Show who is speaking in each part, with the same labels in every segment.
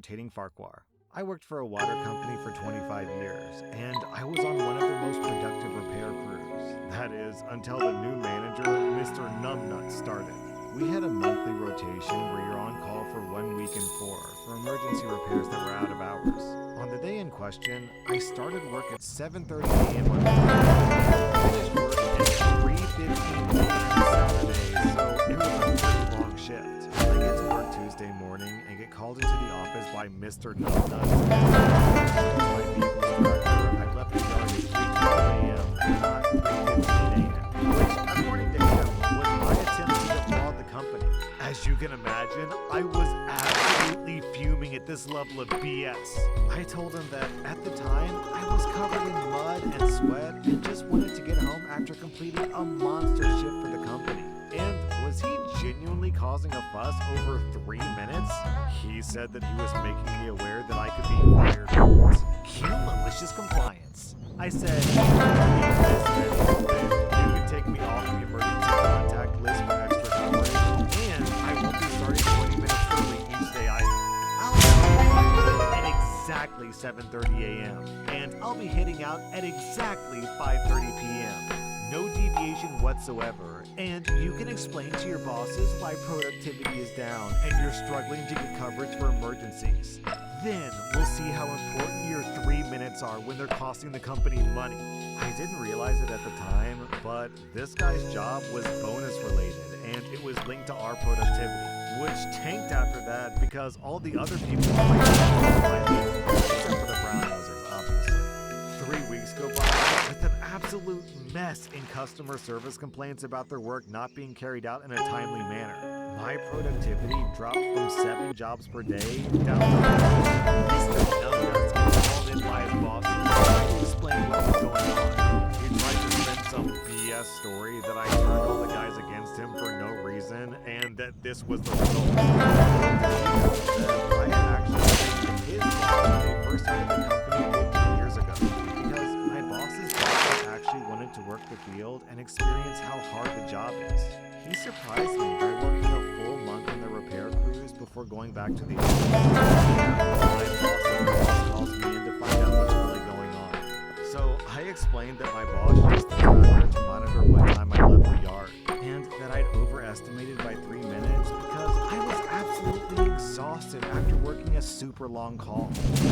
Speaker 1: irritating Farquhar. I worked for a water company for 25 years, and I was on one of their most productive repair crews. That is, until the new manager, Mr. Numbnut, started. We had a monthly rotation where you're on call for 1 week in 4 for emergency repairs that were out of hours. On the day in question, I started work at 7:30 a.m. on Friday, finished work at 3:15 a.m. Saturday, so it was a pretty long shift. I get to work Tuesday morning and get called into the office by Mr. Numbnut. My vehicle's director, I left the yard at 3:12 a.m. and not 3:15 a.m., which, according to him, was my attempt to defraud the company. As you can imagine, I was absolutely fuming at this level of BS. I told him that at the time, I was covered in mud and sweat and just wanted to get home after completing a monster shift for the company. And was he genuinely causing a fuss over 3 minutes? He said that he was making me aware that I could be fired for it. Cue malicious compliance. I said, you can take me off the emergency contact list for extra coverage, and I won't be starting 20 minutes early each day either. I'll be at exactly 7:30 a.m., and I'll be heading out at exactly 5:30 p.m. No deviation whatsoever, and you can explain to your bosses why productivity is down and you're struggling to get coverage for emergencies. Then we'll see how important your 3 minutes are when they're costing the company money. I didn't realize it at the time, but this guy's job was bonus related and it was linked to our productivity, which tanked after that because all the other people on my team, except for the brown nosers, obviously. 3 weeks go by with an absolute mess in customer service complaints about their work not being carried out in a timely manner. My productivity dropped from 7 jobs per day down to Mr. Numbnuts gets called in by his boss to explain what was going on. He tried to spin some BS story that I turned all the guys against him for no reason and that this was the result. I had actually been his boss when they first started the company 15 years ago because my boss's boss actually wanted to work the field and experience how hard the job is. He surprised me by working a full month on the repair crews before going back to the office. My boss calls me in to find out what's really going on. So I explained that my boss used the tracker to monitor what time I left the yard, and that I'd overestimated by 3 minutes because I was absolutely exhausted after working a super long call. My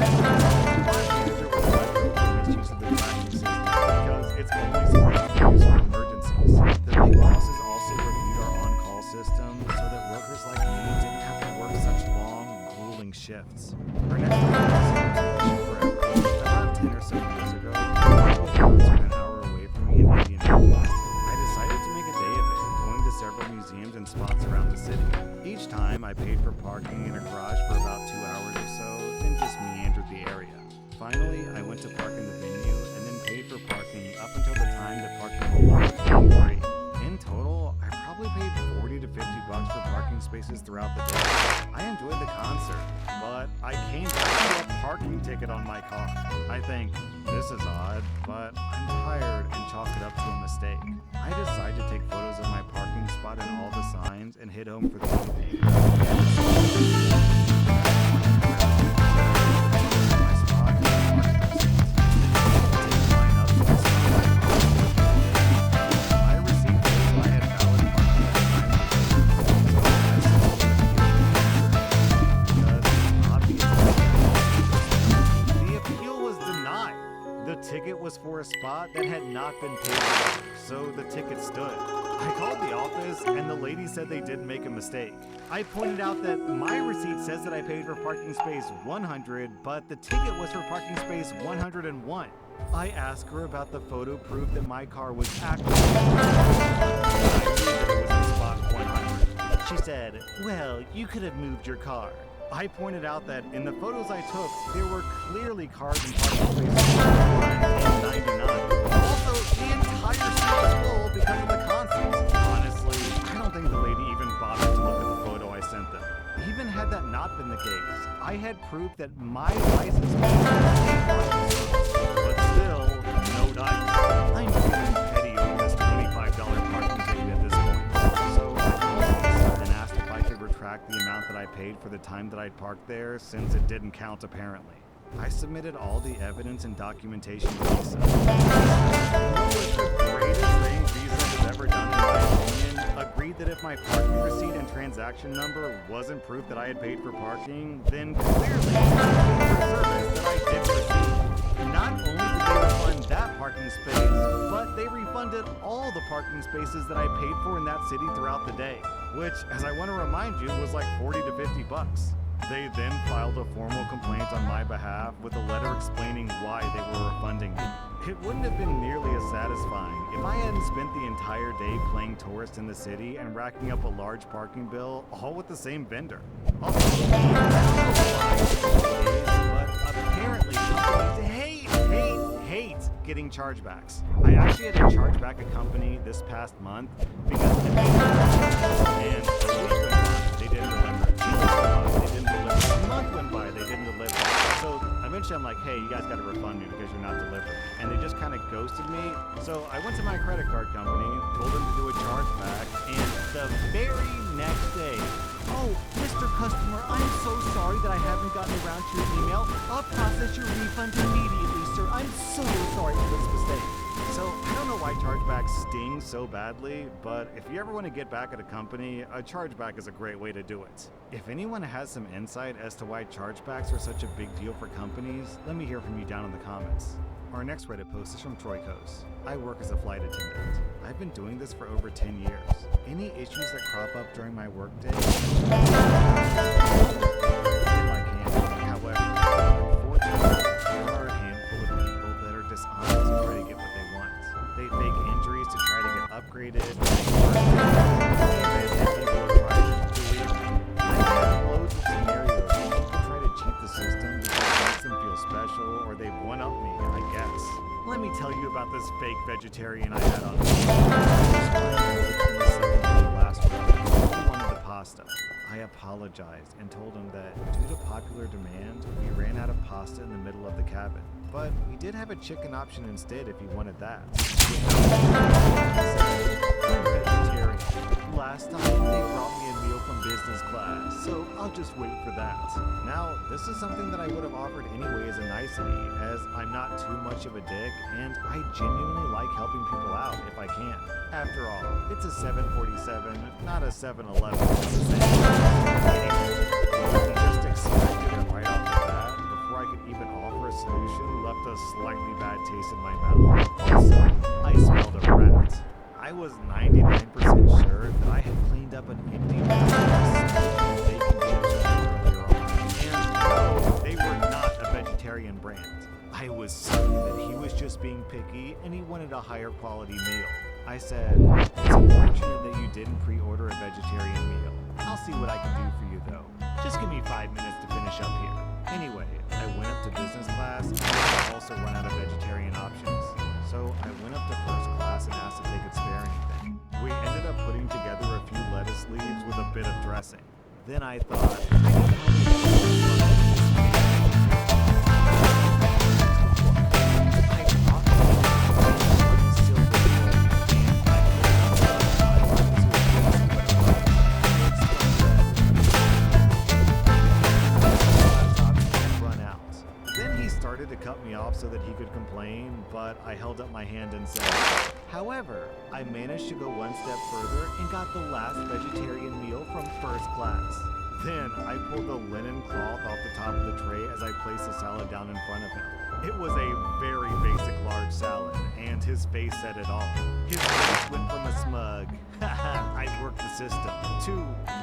Speaker 1: manager was like misuse of the tracking system because it's only supposed to be used for emergencies. The big bosses also reviewed our on-call system so that workers like me didn't have to work such long, grueling shifts. Our next was forever. About 10 or so years ago, I was an hour away from me in Indianapolis. I decided to make a day of it, going to several museums and spots around the city. Each time, I paid for parking in a garage for about 2 hours or so, then just meandered the area. Finally, I went to park in the venue and then paid for parking up until the time that parking became free. In total, I probably paid $40 to $50 for parking spaces throughout the day. I enjoyed the concert, but I came back with a parking ticket on my car. I think, this is odd, but I'm tired and chalk it up to a mistake. I decide to take photos of my parking spot and all the signs and head home for the evening. For a spot that had not been paid for, so the ticket stood. I called the office and the lady said they didn't make a mistake. I pointed out that my receipt says that I paid for parking space 100, but the ticket was for parking space 101. I asked her about the photo proof that my car was actually I knew that it was in spot 100. She said, well, you could have moved your car. I pointed out that in the photos I took, there were clearly cars in parking spaces 1 and 99. Also, the entire street was full because of the concerts. Honestly, I don't think the lady even bothered to look at the photo I sent them. Even had that not been the case, I had proof that my license was but still, no dice. I'm feeling petty over this $25 parking ticket at this point. So I called and asked if I could retrieve track the amount that I paid for the time that I'd parked there, since it didn't count apparently. I submitted all the evidence and documentation to Visa. What was the greatest thing Visa has ever done in my opinion? Agreed that if my parking receipt and transaction number wasn't proof that I had paid for parking, then clearly it was a service that I did receive. Not only did they refund that parking space, but they refunded all the parking spaces that I paid for in that city throughout the day, which, as I want to remind you, was like 40 to 50 bucks. They then filed a formal complaint on my behalf with a letter explaining why they were refunding me. It wouldn't have been nearly as satisfying if I hadn't spent the entire day playing tourist in the city and racking up a large parking bill, all with the same vendor. Also, I don't know why, but apparently companies hate getting chargebacks. I actually had to charge back a company this past month because they didn't deliver. They didn't deliver. A month went by, they didn't deliver. So eventually I'm like, hey, you guys gotta refund me because you're not delivering. And they just kind of ghosted me. So I went to my credit card company, told them to do a chargeback, and the very next day, oh, Mr. Customer, I'm so sorry that I haven't gotten around to your email. I'll process your refund immediately, sir. I'm so sorry for this mistake. So I don't know why chargebacks sting so badly, but if you ever want to get back at a company, a chargeback is a great way to do it. If anyone has some insight as to why chargebacks are such a big deal for companies, let me hear from you down in the comments. Our next Reddit post is from Troikos. I work as a flight attendant. I've been doing this for over 10 years. Any issues that crop up during my workday? If I can. However, unfortunately, there are a handful of people that are dishonest to try to get what they want. They fake injuries to try to get upgraded. I've had loads of scenarios where people try to cheat the system because it makes them feel special, or they one-up me, I guess. Let me tell you about this fake vegetarian I had on last week. He wanted the pasta. I apologized and told him that due to popular demand, we ran out of pasta in the middle of the cabin. But we did have a chicken option instead if he wanted that. I'm vegetarian. Last time they brought me a meal from business class, so I'll just wait for that. Now, this is something that I would have offered anyway as a nicety, as I'm not too much of a dick, and I genuinely like helping people out if I can. After all, it's a 747, not a 7-Eleven. Just expected it right off the bat, before I could even offer a solution, left a slightly bad taste in my mouth. Also, I smelled a rat. I was 99% sure that I had cleaned up an empty bacon chips earlier on. And no, they were not a vegetarian brand. I was certain that he was just being picky and he wanted a higher quality meal. I said, it's unfortunate that you didn't pre-order a vegetarian meal. I'll see what I can do for you though. Just give me 5 minutes to finish up here. Anyway, I went up to business class and I also run out of vegetarian options. So I went up to first class and asked if they could spare anything. We ended up putting together a few lettuce leaves with a bit of dressing. Then I thought, to cut me off so that he could complain, but I held up my hand and said, however, I managed to go one step further and got the last vegetarian meal from first class. Then I pulled the linen cloth off the top of the tray as I placed the salad down in front of him. It was a very basic large salad, and his face said it all. His face went from a smug, haha, I worked the system, to,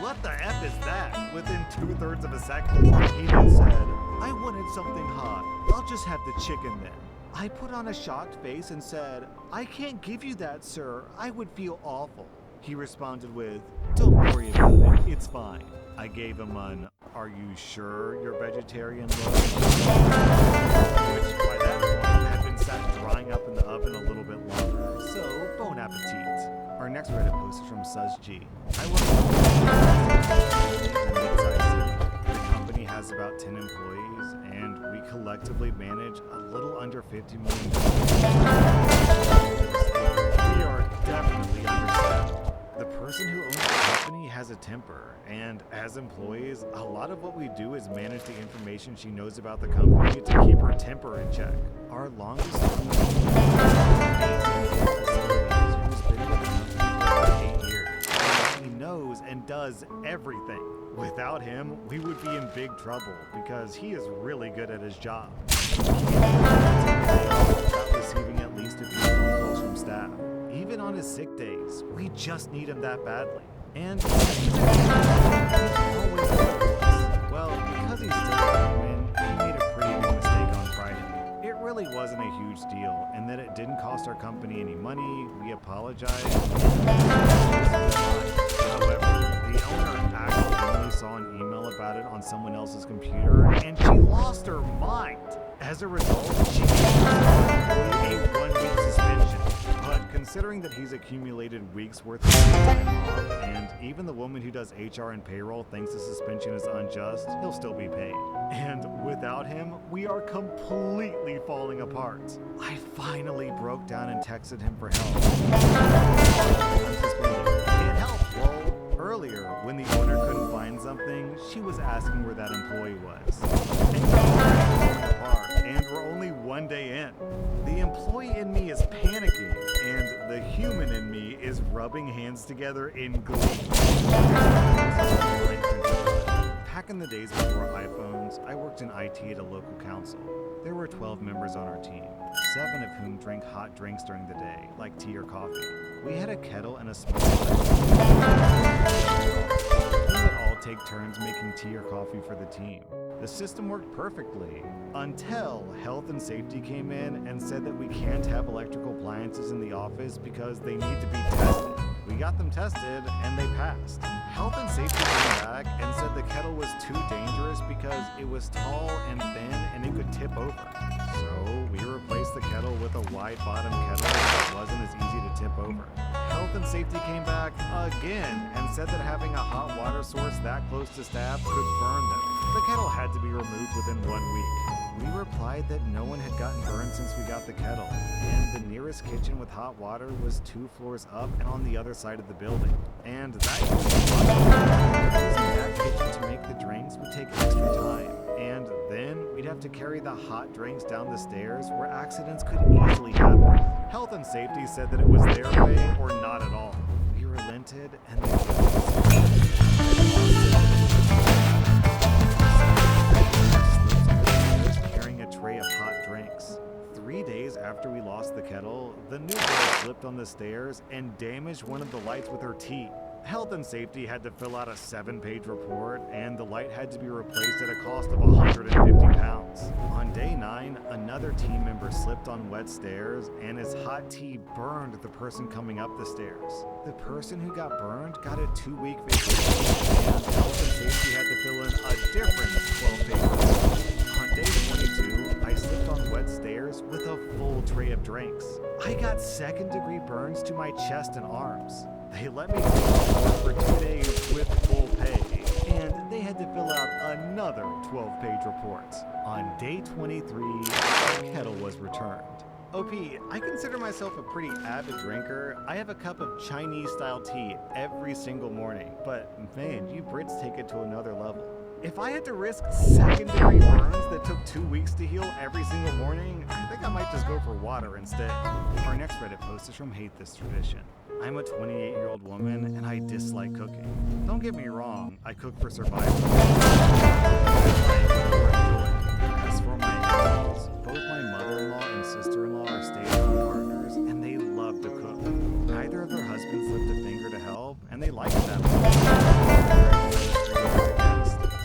Speaker 1: what the F is that? Within 2/3 of a second. He then said, I wanted something hot. I'll just have the chicken then. I put on a shocked face and said, I can't give you that, sir. I would feel awful. He responded with, don't worry about it. It's fine. I gave him an, are you sure you're vegetarian look? Which by that point had been sat drying up in the oven a little bit longer. So, bon appetit. Our next Reddit post is from SuzG. I work in a mid-sized city. The company has about 10 employees, and we collectively manage a little under $50 million. We are definitely understaffed. The person who owns the company has a temper, and as employees, a lot of what we do is manage the information she knows about the company to keep her temper in check. Our longest term who's been with the company for about 8 years. He knows and does everything. Without him, we would be in big trouble because he is really good at his job. Without receiving at least a few phone calls from staff. Even on his sick days, we just need him that badly. And he's always there for us. Well, because he's still human, he made a pretty big mistake on Friday. It really wasn't a huge deal, and that it didn't cost our company any money. We apologize. However, the owner accidentally saw an email about it on someone else's computer, and she lost her mind. As a result, she gave a 1-week suspension. But considering that he's accumulated weeks worth of time off, and even the woman who does HR and payroll thinks the suspension is unjust, he'll still be paid. And without him, we are completely falling apart. I finally broke down and texted him for help. I'm suspended. Can't help. Well, earlier, when the owner couldn't find something, she was asking where that employee was. Things are already falling apart, and we're only 1 day in. The employee in me is panicking, and the human in me is rubbing hands together in glee. Back in the days before iPhones, I worked in IT at a local council. There were 12 members on our team, 7 of whom drank hot drinks during the day, like tea or coffee. We had a kettle and a small we would all take turns making tea or coffee for the team. The system worked perfectly until health and safety came in and said that we can't have electrical appliances in the office because they need to be tested. We got them tested and they passed. Health and safety came back and said the kettle was too dangerous because it was tall and thin and it could tip over. So we replaced the kettle with a wide bottom kettle that wasn't as easy to tip over. Health and safety came back again and said that having a hot water source that close to staff could burn them. The kettle had to be removed within 1 week. We replied that no one had gotten burned since we got the kettle, and the nearest kitchen with hot water was 2 floors up and on the other side of the building. And using that kitchen to make the drinks would take extra time, and then we'd have to carry the hot drinks down the stairs where accidents could easily happen. Health and safety said that it was their way or not at all. We relented, and the tray of hot drinks. 3 days after we lost the kettle, the new girl slipped on the stairs and damaged one of the lights with her tea. Health and safety had to fill out a 7-page report, and the light had to be replaced at a cost of £150. On day 9, another team member slipped on wet stairs, and his hot tea burned the person coming up the stairs. The person who got burned got a 2-week vacation, and health and safety had to fill in a different 12-page report. On day 22, I slipped on wet stairs with a full tray of drinks. I got 2nd-degree burns to my chest and arms. They let me take off for 2 days with full pay, and they had to fill out another 12-page report. On day 23, the kettle was returned. OP, I consider myself a pretty avid drinker. I have a cup of Chinese-style tea every single morning, but man, you Brits take it to another level. If I had to risk 2nd-degree burns that took 2 weeks to heal every single morning, I think I might just go for water instead. Our next Reddit post is from Hate This Tradition. I'm a 28-year-old woman and I dislike cooking. Don't get me wrong, I cook for survival. As for my in-laws, both my mother-in-law and sister-in-law are stay-at-home partners and they love to cook. Neither of their husbands lift a finger to help and they like that much.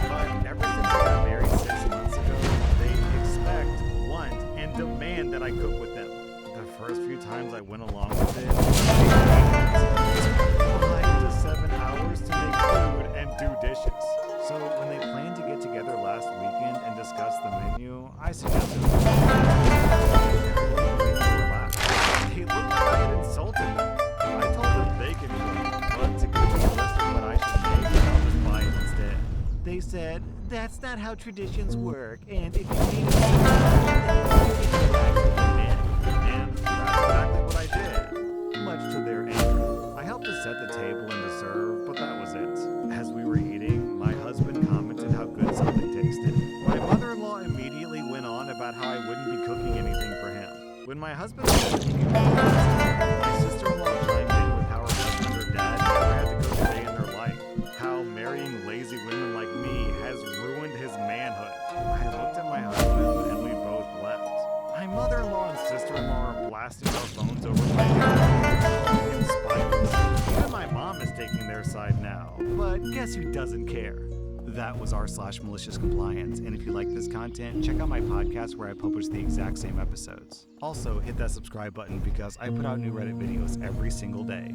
Speaker 1: But ever since I got married 6 months ago, they expect, want, and demand that I cook with them. The first few times I went along with it, 5 to 7 hours to make food and do dishes. So when they planned to get together last weekend and discuss the menu, I suggested relax. They looked like I had insulted them. I told them they can cook, but to give me a list of what I should make, I'll just buy it instead. They said, that's not how traditions work, and if you need it, and that's exactly what I did, much to their anger. I I helped to set the table and to serve, but that was it. As we were eating, my husband commented how good something tasted. My mother-in-law immediately went on about how I wouldn't be cooking anything for him. When my husband was cooking it, my sister-in-law chimed in with how her husband or dad never had to cook a day in their life. How marrying lazy women like me has ruined his manhood. I looked at my husband and we both left. My mother-in-law and sister-in-law are blasting our phones over my head. In spite. Even my mom is taking their side now. But guess who doesn't care? That was r/malicious compliance, and if you like this content, check out my podcast where I publish the exact same episodes. Also, hit that subscribe button because I put out new Reddit videos every single day.